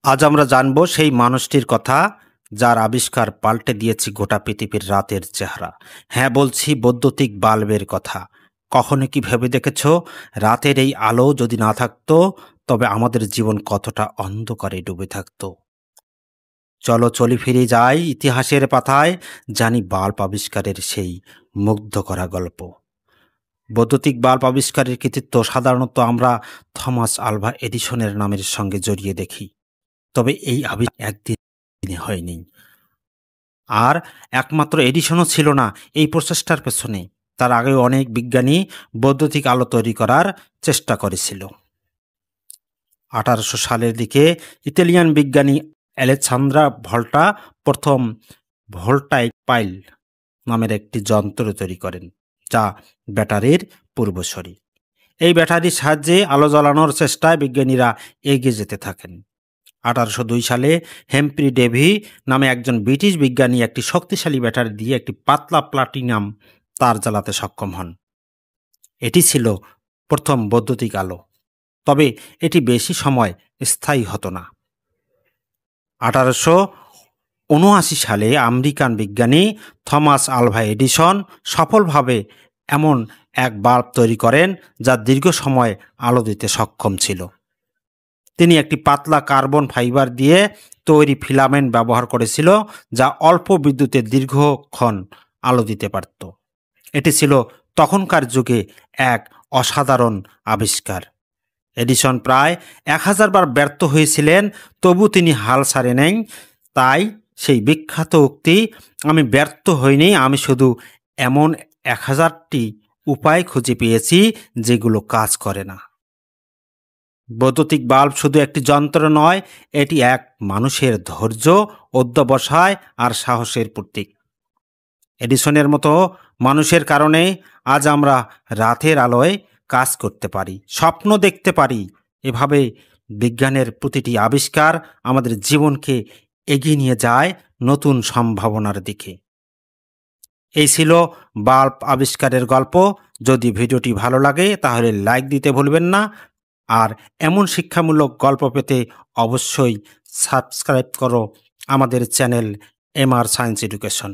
আজ আমরা জানব সেই মানুষটির কথা যার আবিষ্কার পাল্টে দিয়েছে গোটা পৃথিবীর রাতের চেহারা। হ্যাঁ, বলছি বৈদ্যুতিক বাল্বের কথা। কখনো কি ভেবে দেখেছ রাতের এই আলো যদি না থাকতো তবে আমাদের জীবন কতটা অন্ধকারে ডুবে থাকতো? চলো চলি ফিরে যাই ইতিহাসের পাতায়, জানি বাল্ব আবিষ্কারের সেই মুগ্ধ করা গল্প। বৈদ্যুতিক বাল্ব আবিষ্কারের কৃতিত্ব সাধারণত আমরা থমাস আলভা এডিসনের নামের সঙ্গে জড়িয়ে দেখি। তবে এই আবিষ্কার একদিনে হয়নি, আর একমাত্র এডিসনও ছিল না এই প্রচেষ্টার পেছনে। তার আগেও অনেক বিজ্ঞানী বৈদ্যুতিক আলো তৈরি করার চেষ্টা করেছিল। 1800 সালের দিকে ইতালিয়ান বিজ্ঞানী আলেসান্দ্রো ভল্টা প্রথম ভোল্টাইক পাইল নামের একটি যন্ত্র তৈরি করেন, যা ব্যাটারির পূর্বসূরি। এই ব্যাটারির সাহায্যে আলো জ্বালানোর চেষ্টায় বিজ্ঞানীরা এগিয়ে যেতে থাকেন। 1802 সালে হেমপ্রি ডেভি নামে একজন ব্রিটিশ বিজ্ঞানী একটি শক্তিশালী ব্যাটারি দিয়ে একটি পাতলা প্লাটিনাম তার জ্বালাতে সক্ষম হন। এটি ছিল প্রথম বৈদ্যুতিক আলো, তবে এটি বেশি সময় স্থায়ী হতো না। 1879 সালে আমেরিকান বিজ্ঞানী থমাস আলভা এডিসন সফলভাবে এমন এক বাল্ব তৈরি করেন যা দীর্ঘ সময় আলো দিতে সক্ষম ছিল। তিনি একটি পাতলা কার্বন ফাইবার দিয়ে তৈরি ফিলামেন্ট ব্যবহার করেছিল, যা অল্প বিদ্যুতে দীর্ঘক্ষণ আলো দিতে পারত। এটি ছিল তখনকার যুগে এক অসাধারণ আবিষ্কার। এডিসন প্রায় 1000 বার ব্যর্থ হয়েছিলেন, তবু তিনি হাল ছাড়েননি। তাই সেই বিখ্যাত উক্তি, আমি ব্যর্থ হইনি, আমি শুধু এমন 1000টি উপায় খুঁজে পেয়েছি যেগুলো কাজ করে না। বৈদ্যুতিক বাল্ব শুধু একটি যন্ত্র নয়, এটি এক মানুষের ধৈর্য, অধ্যবসায় আর সাহসের প্রতীক। এডিসনের মতো মানুষের কারণে আজ আমরা রাতের আলোয় কাজ করতে পারি, স্বপ্ন দেখতে পারি। এভাবে বিজ্ঞানের প্রতিটি আবিষ্কার আমাদের জীবনকে এগিয়ে নিয়ে যায় নতুন সম্ভাবনার দিকে। এই ছিল বাল্ব আবিষ্কারের গল্প। যদি ভিডিওটি ভালো লাগে তাহলে লাইক দিতে ভুলবেন না, আর এমন শিক্ষামূলক গল্প পেতে অবশ্যই সাবস্ক্রাইব করো আমাদের চ্যানেল এমআর সায়েন্স এডুকেশন।